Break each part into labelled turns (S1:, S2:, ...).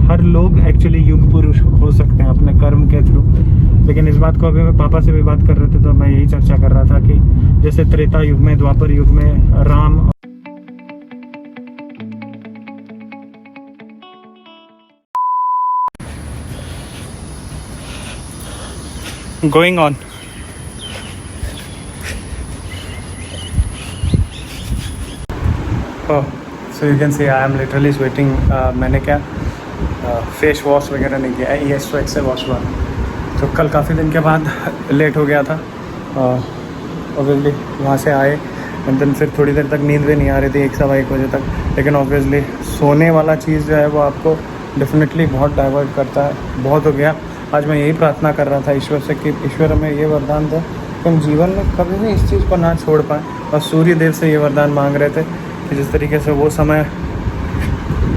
S1: हर लोग एक्चुअली युग पुरुष हो सकते हैं अपने कर्म के थ्रू। लेकिन इस बात को अभी मैं पापा से भी बात कर रहे थे तो मैं यही चर्चा कर रहा था कि जैसे त्रेता युग में, द्वापर युग में Ram going on. So you can see I am literally sweating. मैंने क्या फेस वॉश वगैरह नहीं किया है, ये स्वेट से वॉश हुआ। तो कल काफ़ी दिन के बाद लेट हो गया था, ऑब्वियसली वहाँ से आए एंड देन फिर थोड़ी देर तक नींद भी नहीं आ रही थी, 1 सवा 1 बजे तक। लेकिन ऑब्वियसली सोने वाला चीज़ जो है वो आपको डेफिनेटली बहुत डाइवर्ट करता है। बहुत हो गया। आज मैं यही प्रार्थना कर रहा था ईश्वर से कि ईश्वर हमें ये वरदान दे कि हम जीवन में कभी भी इस चीज़ को ना छोड़ पाएँ। और सूर्य देव से ये वरदान मांग रहे थे कि जिस तरीके से वो समय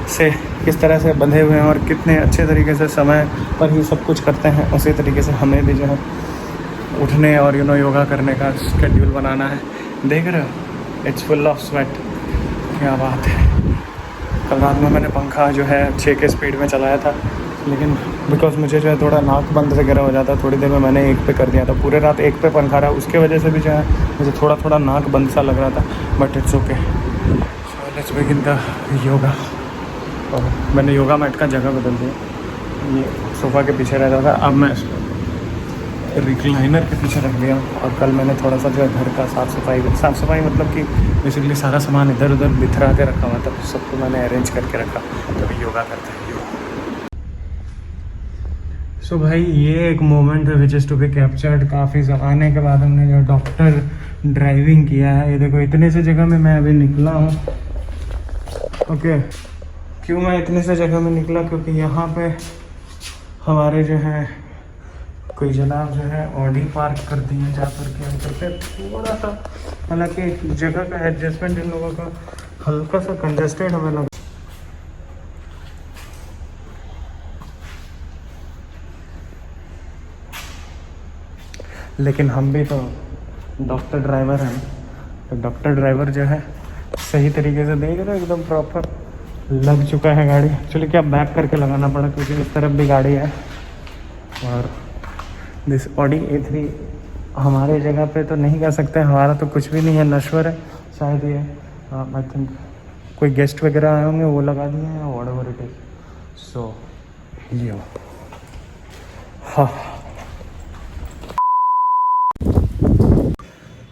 S1: से किस तरह से बंधे हुए हैं और कितने अच्छे तरीके से समय पर ही सब कुछ करते हैं, उसी तरीके से हमें भी जो है उठने और योगा करने का शेड्यूल बनाना है। देख रहे हो, इट्स फुल ऑफ स्वेट। क्या बात है। कल रात में मैंने पंखा जो है 6 के स्पीड में चलाया था, लेकिन बिकॉज मुझे जो है थोड़ा नाक बंद वगैरह हो जाता, थोड़ी देर में मैंने 1 पे कर दिया था। पूरे रात 1 पे पंखा रहा, उसके वजह से भी जो है मुझे थोड़ा थोड़ा नाक बंद सा लग रहा था, but it's okay. So let's begin the yoga. और मैंने योगा मैट का जगह बदल दिया, ये सोफ़ा के पीछे रहता था, अब मैं रिक्लाइनर के पीछे रख दिया। और कल मैंने थोड़ा सा जो है घर का साफ़ सफाई मतलब कि बेसिकली सारा सामान इधर उधर बिखरा के रखा हुआ था, सबको मैंने अरेंज करके रखा। तो अभी योगा करते हैं। सो भाई ये एक मोमेंट है which is to be captured. काफ़ी ज़माने के बाद हमने जो डॉक्टर ड्राइविंग किया है। ये देखो, इतने से जगह में मैं अभी निकला हूँ। ओके, क्यों मैं इतने से जगह में निकला? क्योंकि यहाँ पे हमारे जो है कोई जनाब जो है ऑडी पार्क कर दी है, जा कर के हम करते थोड़ा सा, हालांकि जगह का एडजस्टमेंट इन लोगों का हल्का सा कंजस्टेड हमें लगा। लेकिन हम भी तो डॉक्टर ड्राइवर हैं, तो डॉक्टर ड्राइवर जो है सही तरीके से देख रहे हो, एकदम प्रॉपर लग चुका है गाड़ी। एक्चुअली क्या बैक करके लगाना पड़ा क्योंकि इस तरफ भी गाड़ी है। और दिस ऑडी A3 हमारे जगह पे तो नहीं कह सकते, हमारा तो कुछ भी नहीं है, नश्वर है शायद। ये आई थिंक कोई गेस्ट वगैरह आए होंगे वो लगा दिए हैं, व्हाटएवर इट इज। सो ये हाँ।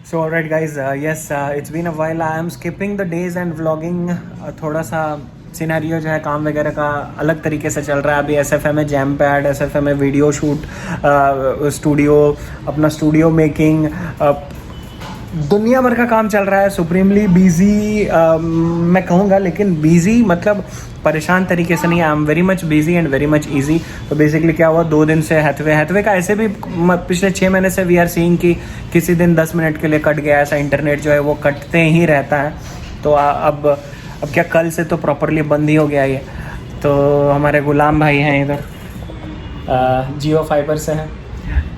S1: So alright guys, yes, it's been a while. I am skipping the days and vlogging. थोड़ा सा सिनेरियो जो है काम वगैरह का अलग तरीके से चल रहा है। अभी SFM में जैम पैड, SFM में वीडियो शूट, स्टूडियो, अपना स्टूडियो मेकिंग, दुनिया भर का काम चल रहा है। सुप्रीमली बिजी मैं कहूँगा, लेकिन बिजी मतलब परेशान तरीके से नहीं। I am very much busy and very much easy. तो बेसिकली क्या हुआ, 2 दिन से हैथवे का ऐसे भी पिछले 6 महीने से वी आर सीइंग कि किसी दिन 10 मिनट के लिए कट गया, ऐसा इंटरनेट जो है वो कटते ही रहता है। तो अब क्या कल से तो प्रॉपरली बंद ही हो गया ये। तो हमारे गुलाम भाई हैं इधर, जियो फाइबर से हैं,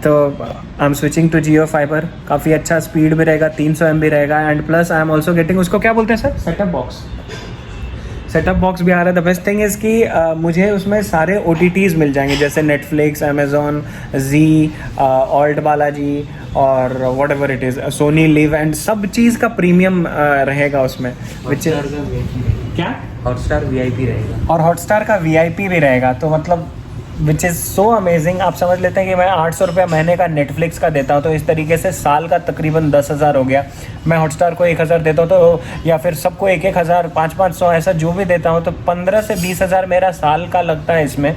S1: तो I am switching to Jio fibre. काफ़ी अच्छा स्पीड भी रहेगा, 300 MB रहेगा। And plus I am also getting, उसको क्या बोलते हैं सर, सेटअप बॉक्स भी आ रहा है। द बेस्ट थिंग इज़ कि मुझे उसमें सारे OTTs मिल जाएंगे, जैसे Netflix, Amazon, Zee, alt Balaji और whatever it is, Sony Liv, and सब चीज़ का प्रीमियम रहेगा उसमें। विच क्या
S2: हॉटस्टार VIP रहेगा,
S1: और हॉटस्टार का VIP भी रहेगा। तो मतलब विच इज़ सो अमेजिंग। आप समझ लेते हैं कि मैं 800 रुपये महीने का नेटफ्लिक्स का देता हूँ, तो इस तरीके से साल का तकरीबन 10,000 हो गया। मैं हॉटस्टार को 1,000 देता हूँ, तो या फिर सबको 1,000, 500 ऐसा जो भी देता हूँ, तो 15 से 20,000 मेरा साल का लगता है इसमें।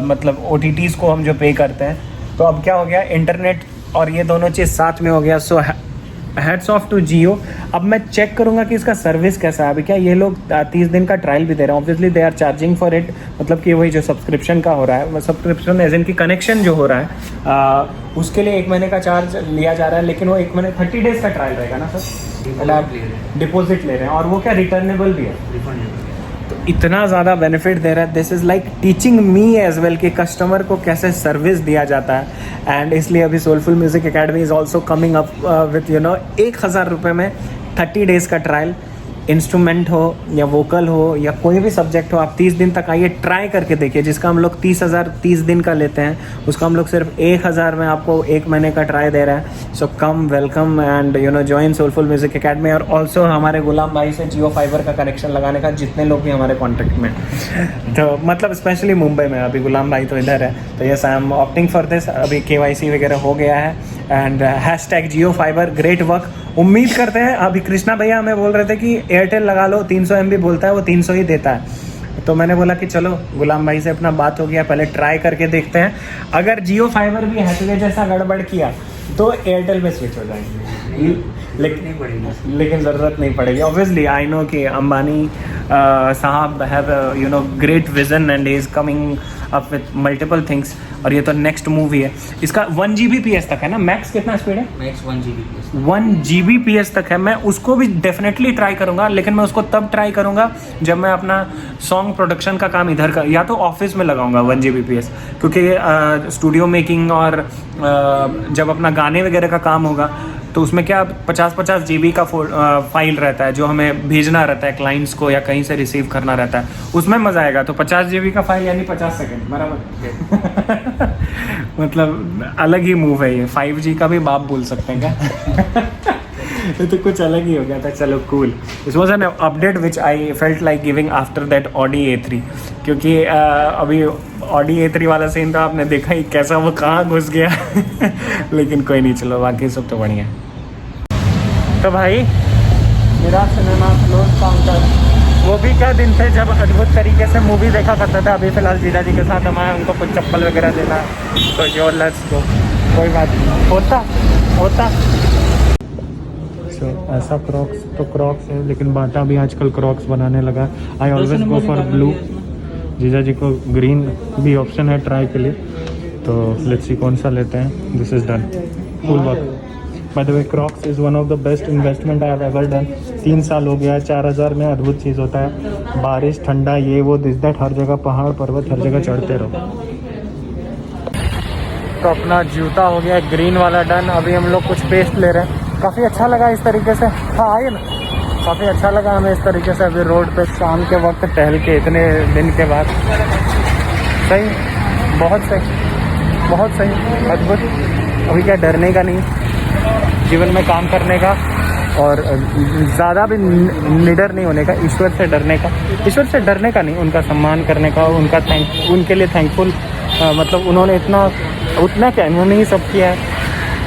S1: मतलब OTTs को हम जो पे करते हैं। तो अब क्या हो गया, इंटरनेट और ये दोनों चीज़ साथ में हो गया। सो हैट्स ऑफ टू जियो। अब मैं चेक करूंगा कि इसका सर्विस कैसा है। अभी क्या ये लोग 30 दिन का ट्रायल भी दे रहे हैं। Obviously they are charging for it, मतलब कि वही जो सब्सक्रिप्शन का हो रहा है, सब्सक्रिप्शन एज इन की कनेक्शन जो हो रहा है, उसके लिए 1 महीने का चार्ज लिया जा रहा है। लेकिन वो 1 महीने 30 डेज का ट्रायल रहेगा ना सर? डिपॉजिट ले रहे हैं, और वो क्या रिटर्नेबल भी है। तो इतना ज़्यादा बेनिफिट दे रहा है। This is like teaching me as well कि कस्टमर को कैसे सर्विस दिया जाता है। एंड इसलिए अभी soulful music academy is also coming up with 1,000 रुपये में 30 डेज़ का ट्रायल। इंस्ट्रूमेंट हो या वोकल हो या कोई भी सब्जेक्ट हो, आप 30 दिन तक आइए, ट्राई करके देखिए। जिसका हम लोग 30 दिन का लेते हैं, उसका हम लोग सिर्फ 1000 में आपको 1 महीने का ट्राई दे रहा है। So come, welcome and you know join soulful music academy. और ऑल्सो हमारे गुलाम भाई से जियो फाइबर का कनेक्शन लगाने का जितने लोग भी हमारे कॉन्टेक्ट में, तो मतलब स्पेशली मुंबई में, अभी गुलाम भाई तो इधर है, तो yes I am opting for this. अभी KYC वगैरह हो गया है and hashtag Jio fibre, great work. उम्मीद करते हैं, अभी कृष्णा भैया हमें बोल रहे थे कि एयरटेल लगा लो, 300 MB बोलता है, वो 300 ही देता है। तो मैंने बोला कि चलो गुलाम भाई से अपना बात हो गया, पहले ट्राई करके देखते हैं। अगर जियो फाइबर भी हैथवे जैसा गड़बड़ किया तो एयरटेल पे स्विच हो जाएंगे, लेकिन ज़रूरत नहीं पड़ेगी। ऑब्वियसली आई नो कि अंबानी साहब have you know great vision and is coming up with multiple things. और ये तो नेक्स्ट मूवी है, इसका 1 Gbps तक है ना, मैक्स कितना स्पीड है?
S2: मैक्स 1 Gbps
S1: 1 Gbps तक है। मैं उसको भी डेफिनेटली ट्राई करूँगा, लेकिन मैं उसको तब ट्राई करूँगा जब मैं अपना सॉन्ग प्रोडक्शन का काम इधर का, या तो ऑफिस में लगाऊंगा 1 Gbps, क्योंकि स्टूडियो मेकिंग और जब अपना गाने वगैरह का काम होगा तो उसमें क्या 50-50 GB का फाइल रहता है जो हमें भेजना रहता है क्लाइंट्स को या कहीं से रिसीव करना रहता है, उसमें मज़ा आएगा। तो 50 GB का फाइल यानी 50 सेकंड बराबर मतलब अलग ही मूव है ये, 5G का भी बाप बोल सकते हैं क्या ये तो कुछ अलग ही हो गया था। चलो cool, this was an update which I felt like giving after that Audi A3, क्योंकि अभी Audi A3 वाला सीन तो आपने देखा ही कैसा वो कहाँ घुस गया लेकिन कोई नहीं, चलो बाकी सब तो बढ़िया। तो भाई मेरा सिनेमा क्लोज काउंटर, वो भी क्या दिन थे जब अद्भुत तरीके से मूवी देखा करता था। अभी फ़िलहाल जीजा जी के साथ हमारा उनको कुछ चप्पल वगैरह देना, तो योर लेट्स गो, कोई बात नहीं, होता ऐसा क्रॉक्स तो क्रॉक्स है, लेकिन बाटा भी आजकल क्रॉक्स बनाने लगा। I always go for blue, जीजा जी को ग्रीन भी ऑप्शन है ट्राई के लिए, तो लेट्स सी कौन सा लेते हैं। This is done, cool work. By the way Crocs is one of the best investment I have ever done. 3 साल हो गया, 4000 में अद्भुत चीज़ होता है, बारिश ठंडा ये वो दिस दैट, हर जगह पहाड़ पर्वत हर जगह चढ़ते रहो। तो अपना जूता हो गया ग्रीन वाला डन। अभी हम लोग कुछ पेस्ट ले रहे हैं, काफ़ी अच्छा लगा इस तरीके से। हाँ आइए ना, काफ़ी अच्छा लगा हमें इस तरीके से अभी रोड पे शाम के वक्त टहल के इतने दिन के बाद। सही, बहुत सही, अद्भुत। अभी क्या डरने का नहीं, जीवन में काम करने का, और ज़्यादा भी निडर नहीं होने का, ईश्वर से डरने का नहीं, उनका सम्मान करने का, उनके लिए थैंकफुल, मतलब उन्होंने उतना क्या उन्होंने ही सब किया है,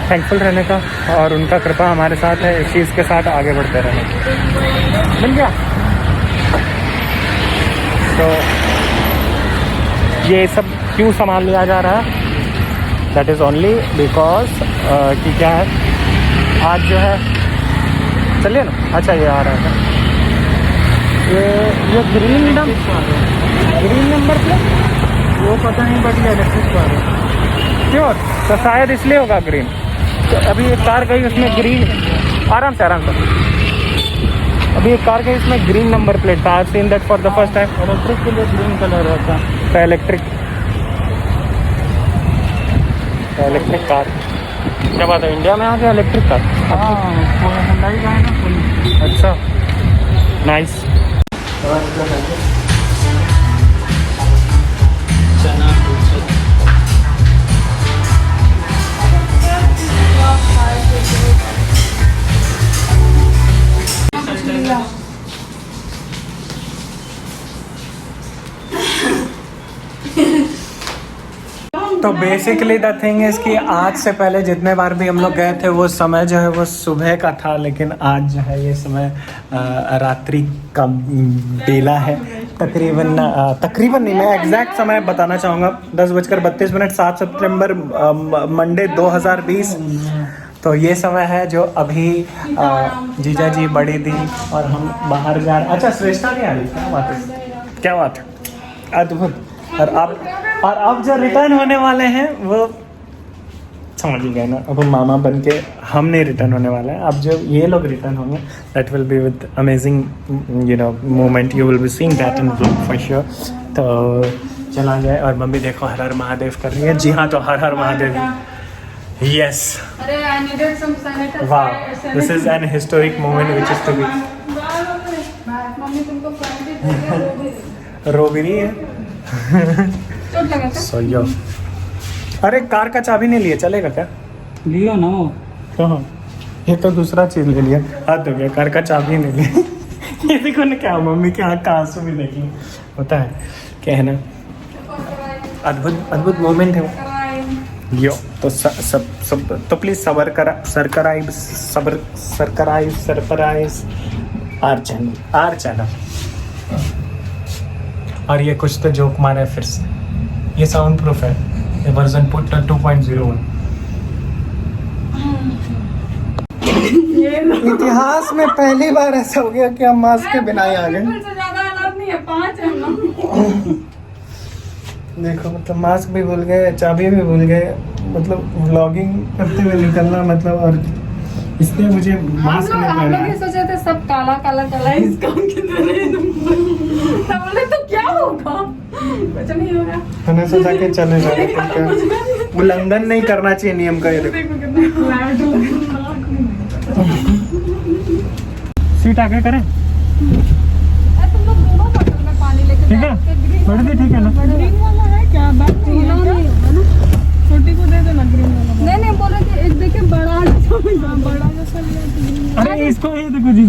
S1: थैंकफुल रहने का, और उनका कृपा हमारे साथ है, इस चीज़ के साथ आगे बढ़ते रहने का। मिल गया। तो ये सब क्यों संभाल लिया जा रहा है, दैट इज़ ओनली बिकॉज कि क्या है, आज जो है, चलिए ना, अच्छा ये आ रहा है, ये ग्रीन नंबर प्लेट, वो पता नहीं, बट ये इलेक्ट्रिक कार है श्योर, तो शायद इसलिए होगा ग्रीन। तो अभी एक कार गई उसमें ग्रीन, आराम से अभी एक कार गई उसमें ग्रीन नंबर प्लेट था। I have seen that for the first time. Electric के लिए ग्रीन कलर रहता है, तो इलेक्ट्रिक कार, क्या बात है, इंडिया में आ गया इलेक्ट्रिक कार। हाँ, हुंडई का है ना। अच्छा, नाइस। तो बेसिकली द थिंग इज़ कि आज से पहले जितने बार भी हम लोग गए थे वो समय जो है वो सुबह का था, लेकिन आज जो है ये समय रात्रि का बेला है। तकरीबन नहीं, मैं एग्जैक्ट समय बताना चाहूँगा, 10:32, 7 सितंबर मंडे 2020। तो ये समय है जो अभी जीजा जी, बड़ी दी और हम बाहर जा रहे। अच्छा, श्रेष्ठा नहीं आ रही, क्या बात है, अद्भुत। और अब जो रिटर्न होने वाले हैं वो समझ ही गए ना, अब मामा बन के हम नहीं रिटर्न होने वाले हैं, अब जो ये लोग रिटर्न होंगे that will be with amazing you know moment, you will be seeing that in vlog for sure. तो चला जाए। और मम्मी देखो हर हर महादेव कर रही है। जी हाँ, तो हर हर महादेव, यस, वाह, this is an historic moment which is to be
S3: mummy तुमको फ्रंट भी दे दिया, रो भी दे
S1: रो भी रही है।
S3: दिया। चोट लगा क्या?
S1: सही है। अरे कार का चाबी नहीं लिया, चलेगा क्या?
S2: लियो ना वो।
S1: कहाँ? ये तो दूसरा चीज ले लिया, हाथ हो गया, कार का चाबी नहीं लिया। ये देखो ना, क्या मम्मी के आँख का आंसू भी देख लो, होता है क्या है ना, अद्भुत अद्भुत मोमेंट है वो। यो तो सब तो प्लीज सबर करा सरप्राइज आर चैनल। और ये कुछ तो जोक मारा है फिर से, ये साउंड प्रूफ है, ये वर्जन 2.01। इतिहास में पहली बार ऐसा हो गया कि हम मास्क के बिना ही आ गए।
S3: से ज्यादा हालात नहीं है, 5 है ना।
S1: देखो मतलब मास्क भी भूल गए, चाबी भी भूल गए, मतलब व्लॉगिंग करते हुए निकलना मतलब, और इसलिए मुझे मास्क नहीं
S3: हम
S1: पहनना
S3: लोग ये
S1: है।
S3: सोचे थे सब काला काला काला है, इसका तब बोले तो क्या होगा, कुछ नहीं होगा।
S1: मैंने सोचा कि चले जाए, क्योंकि उल्लंघन नहीं करना चाहिए नियम का। ये देखो
S3: देखो कितना फ्लैट हो गया।
S1: सीट आगे करें,
S3: तुम लोग दोनों बोतल में पानी लेके
S1: ठीक है? बड़ी थी, ठीक है ना?
S3: ग्रीन वाला है क्या? बात नहीं है ना, छोटी को दे देना ग्रीन वाला। नहीं नहीं, बोले कि एक देखिए बड़ा बड़ा जैसा लिया।
S1: अरे इसको ये देखो जी,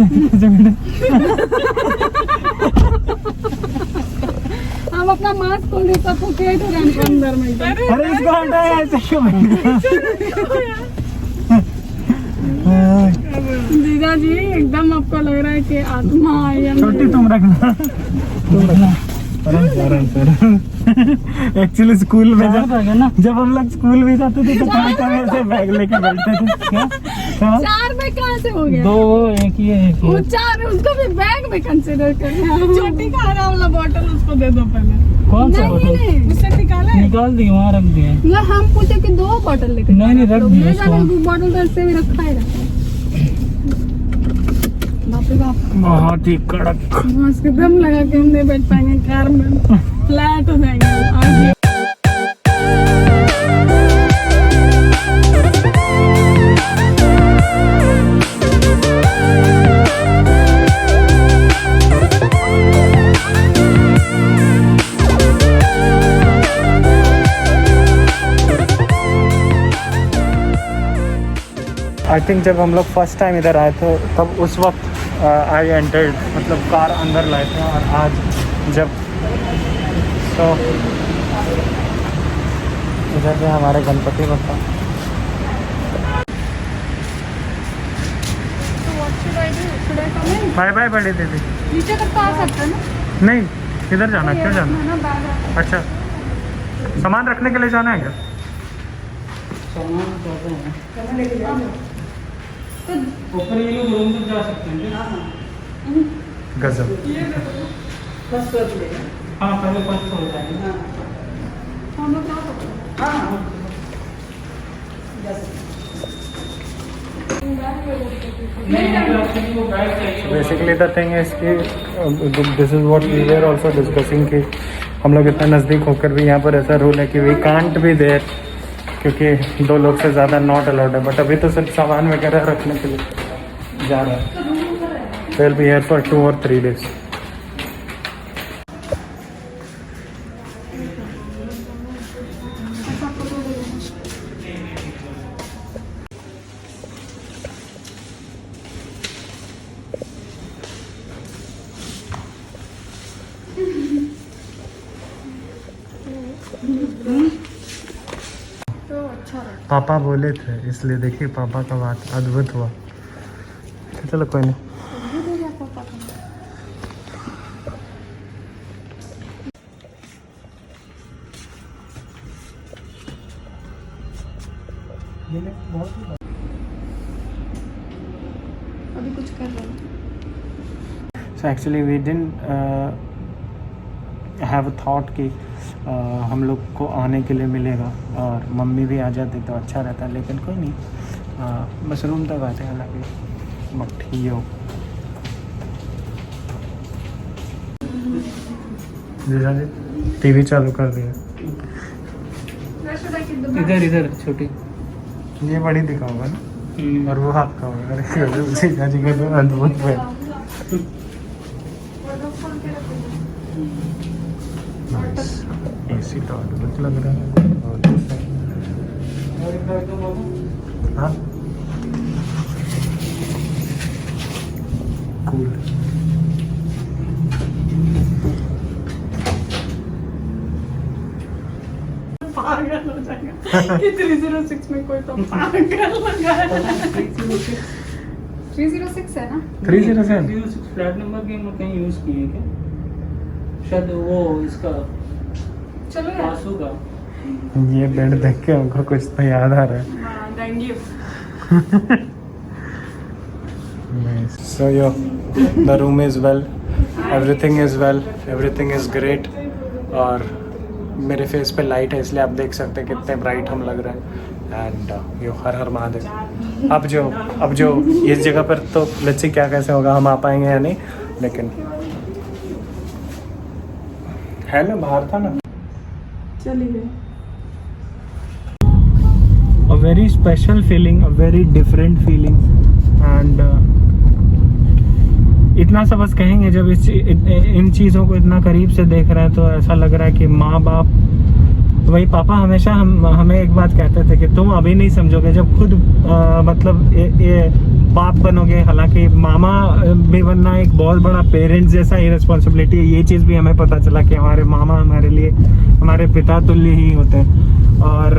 S3: हम अपना मास्क खोल देता तो केट हो रहा अंदर में।
S1: अरे इसको हटाया ऐसे क्यों?
S3: जीजा जी एकदम आपको लग रहा है कि आत्मा आई है।
S1: छोटी तुम रखना, एक्चुअली स्कूल में जब हम लोग स्कूल में जाते थे तो कहाँ ऐसे बैग लेके बैठते थे। क्या?
S3: 4 में कहाँ से हो गया?
S2: 2 एक ही है, एक ही
S3: वो
S2: है।
S3: 4 उसको भी बैग में कंसीडर करना। छोटी खाना वाला बोतल उसको दे दो पहले।
S2: कौन सा
S3: नहीं
S2: बोतल?
S3: नहीं, उससे निकाले।
S2: निकाल दी, वहाँ रख दिए।
S3: या हम पूछे कि 2 बोतल लेके
S2: नहीं, नहीं, रख दिए
S3: ले
S2: उसको।
S3: जाना, 2 बोतल तो ऐसे भी रखा ही रहता है। बाप रे बाप,
S1: बहुत ही कड़क।
S3: मास्क दम लगा के हम नहीं बैठ पाएंगे कार में, फ्लैट हो जाएंगे आगे।
S1: आई थिंक जब हम लोग फर्स्ट टाइम इधर आए थे तब उस वक्त आई एंटर्ड, मतलब कार अंदर लाए थे, और आज जब तो इधर पे हमारे गणपति बप्पा। बाय बाय बड़ी दीदी।
S3: नीचे तक तो आ सकते हैं ना?
S1: नहीं, किधर जाना, क्यों जाना?
S3: है ना, बैग है।
S1: अच्छा, सामान रखने के लिए जाना है क्या?
S2: सामान चाहते हैं ऊपर, ये लोग रूम तक जा सकते हैं।
S1: गजब।
S2: हाँ, पहले फर्स्ट हो जाएगा।
S3: हम लोग जा सकते हैं।
S1: बेसिकली द थिंग है इसकी, this is what we were also discussing कि हम लोग इतना नज़दीक होकर भी यहाँ पर ऐसा रूल है कि वी कांट बी देयर, क्योंकि 2 लोग से ज़्यादा नॉट अलाउड है। बट अभी तो सिर्फ सामान वगैरह रखने के लिए जा रहा है। विल बी हियर फॉर 2 और 3 days।
S3: तो अच्छा रहा।
S1: पापा बोले थे, इसलिए देखिए पापा का बात अद्भुत हुआ। चलो कोई नहीं।
S3: अभी कुछ कर रहे हैं।
S1: So actually we didn't have a thought कि हम लोग को आने के लिए मिलेगा, और मम्मी भी आ जाती तो अच्छा रहता, लेकिन कोई नहीं, बस रूम तक आते हैं लगे मठियो। जीजा जी टीवी चालू कर दिया।
S2: इधर इधर छोटी।
S1: ये बड़ी दिखाऊंगा ना, और वो आपका होगा। अरे जीजा जी का तो अद्भुत है। एसी तो अद्भुत लग रहा है। हाँ कूल।
S3: पागल हो जाएगा कि 306 में कोई तो पागल लगा है। 306 है ना?
S1: 306
S2: फ्लैट नंबर के हम कहीं यूज किए क्या? शायद वो इसका
S3: चलो यार।
S2: पासू का।
S1: ये बेड देख के हमको कुछ तो याद आ रहा है।
S3: हाँ, thank you.
S1: So yo, the room is well, everything is well, everything is great। और मेरे फेस पे लाइट है इसलिए आप देख सकते हैं कितने ब्राइट हम लग रहे हैं। एंड यो हर हर महादेव। अब जो इस जगह पर तो लच्छी क्या कैसे होगा, हम आ पाएंगे या नहीं, लेकिन है ना, बाहर था ना।
S3: चली गई।
S1: A very special feeling, a very different feeling, and इतना सा बस कहेंगे, जब इन चीज़ों को इतना करीब से देख रहे हैं तो ऐसा लग रहा है कि माँ बाप, वही पापा हमेशा हमें एक बात कहते थे कि तुम अभी नहीं समझोगे, जब खुद मतलब ये बाप बनोगे। हालांकि मामा भी बनना एक बहुत बड़ा पेरेंट्स जैसा ही रिस्पॉन्सिबिलिटी है। ये चीज़ भी हमें पता चला कि हमारे मामा हमारे लिए हमारे पिता तुल्य ही होते हैं। और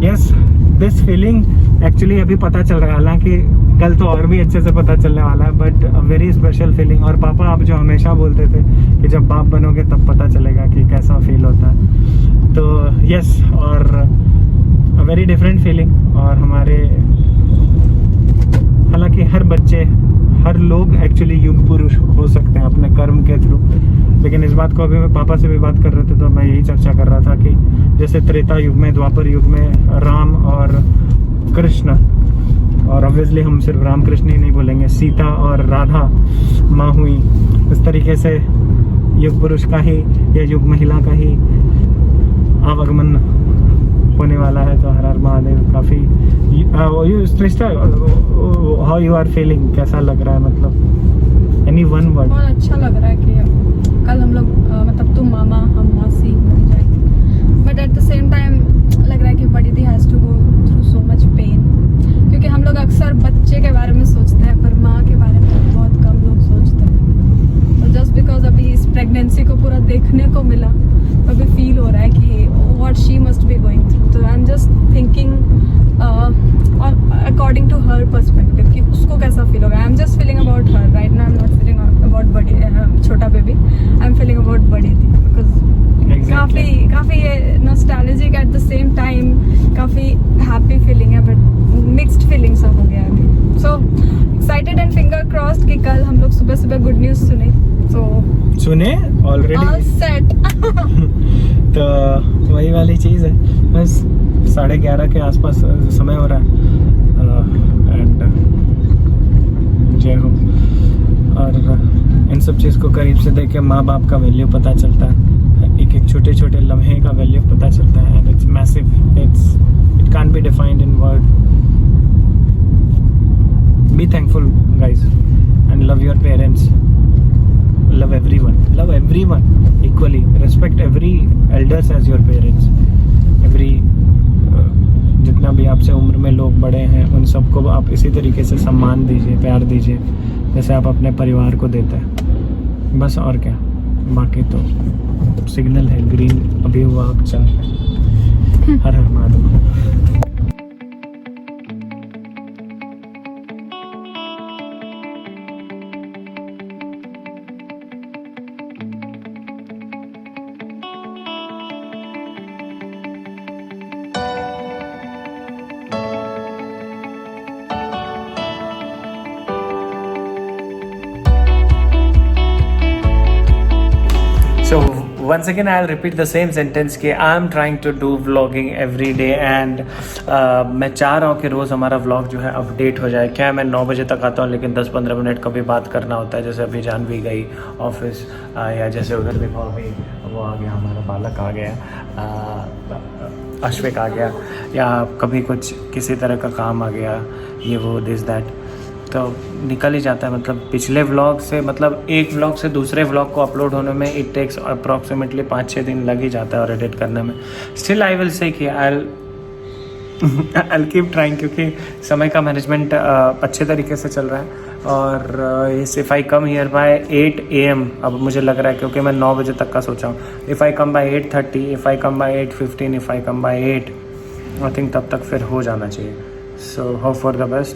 S1: यस, दिस फीलिंग एक्चुअली अभी पता चल रहा है, हालांकि कल तो और भी अच्छे से पता चलने वाला है, but a very special feeling. और पापा आप जो हमेशा बोलते थे कि जब बाप बनोगे तब पता चलेगा कि कैसा फील होता है, तो यस, और अ वेरी डिफरेंट फीलिंग। और हमारे, हालांकि हर बच्चे, हर लोग एक्चुअली युग पुरुष हो सकते हैं अपने कर्म के थ्रू, लेकिन इस बात को अभी मैं पापा से भी बात कर रहे थे तो मैं यही चर्चा कर रहा था कि जैसे त्रेता युग में, द्वापर युग में राम और कृष्ण, और ऑब्वियसली हम सिर्फ राम कृष्ण ही नहीं बोलेंगे, सीता और राधा माँ हुई, इस तरीके से युग पुरुष का ही या युग महिला का ही आवागमन होने वाला है। तो हर हर महादेव। काफ़ी हाउ यू आर फीलिंग, कैसा लग रहा है, मतलब एनी वन वर्ड?
S3: बहुत अच्छा लग रहा है कि कल हम लोग मतलब तुम मामा हम मौसी बन जाएंगे, but at the same time लग रहा है कि बड़ी दी has to go through so much pain, क्योंकि हम लोग अक्सर बच्चे के बारे में सोचते हैं पर माँ के बारे में बहुत कम लोग सोचते हैं। तो जस्ट बिकॉज अभी इस प्रेगनेंसी को पूरा देखने को मिला तो अभी फील हो रहा है कि what she must be going through. तो I am just thinking according to her perspective कि उसको कैसा फील होगा। I am just feeling about her right now, I am not feeling about बड़ी छोटा baby, I am feeling about बड़ी थी, because काफ़ी ये nostalgic at the same time, काफ़ी हैप्पी फीलिंग है, बट मिक्स्ड फीलिंग सा हो गया अभी। So excited and finger crossed कि कल हम लोग सुबह सुबह गुड न्यूज़ सुने। तो
S1: सुने ऑलरेडी,
S3: ऑल सेट।
S1: तो वही वाली चीज़ है, बस 11:30 के आसपास समय हो रहा है। एंड जय हो। और इन सब चीज़ को करीब से देख के माँ बाप का वैल्यू पता चलता है, एक एक छोटे छोटे लम्हे का वैल्यू पता चलता है। And it's massive, it can't be defined in word. Be thankful guys and love your parents, love everyone equally, respect every elders as your parents, every जितना भी आपसे उम्र में लोग बड़े हैं उन सबको आप इसी तरीके से सम्मान दीजिए, प्यार दीजिए जैसे आप अपने परिवार को देते हैं, बस। और क्या, बाकी तो सिग्नल है ग्रीन अभी हुआ, अब चल। हर हर Mahadev. So once again I'll repeat the same sentence कि I am trying to do vlogging every day and मैं चाह रहा हूँ कि रोज़ हमारा vlog जो है अपडेट हो जाए। क्या मैं 9 बजे तक आता हूँ लेकिन 10-15 मिनट का भी बात करना होता है, जैसे अभी जान भी गई ऑफिस, या जैसे उधर देखो अभी वो आ गया, हमारा बालक आ गया, अश्विक आ गया, या कभी कुछ किसी तरह का काम आ गया, ये वो दिस दैट। तो निकल ही जाता है। मतलब पिछले व्लॉग से, मतलब एक व्लॉग से दूसरे व्लॉग को अपलोड होने में इट टेक्स अप्रॉक्सीमेटली 5-6 दिन लग ही जाता है और एडिट करने में। स्टिल आई विल से कि I'll keep trying, क्योंकि समय का मैनेजमेंट अच्छे तरीके से चल रहा है। और if I come here bye 8 AM, अब मुझे लग रहा है क्योंकि मैं 9 बजे तक का सोचा हूँ, if I come by 8:30, if I come by 8:15, if I come by 8, I think तब तक फिर हो जाना चाहिए। So hope for the best.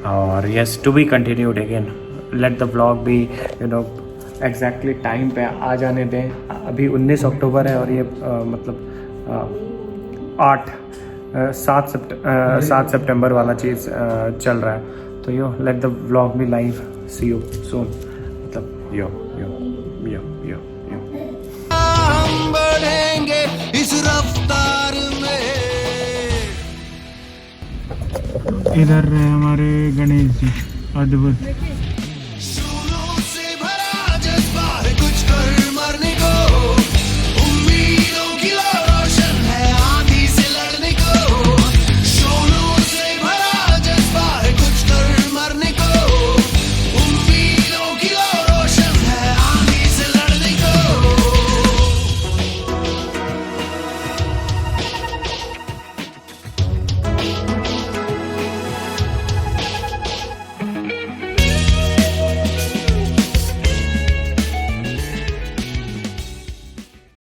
S1: और yes, to be continued again, let the vlog be exactly time पे आ जाने दें। अभी 19 अक्टूबर है और ये मतलब 7 सितंबर वाला चीज़ चल रहा है। तो yo let the vlog be live, see you soon. मतलब यो यो यो यो यो
S4: हम बढ़ेंगे इस रफ्तार में।
S1: इधर हमारे गणेश जी, अद्भुत।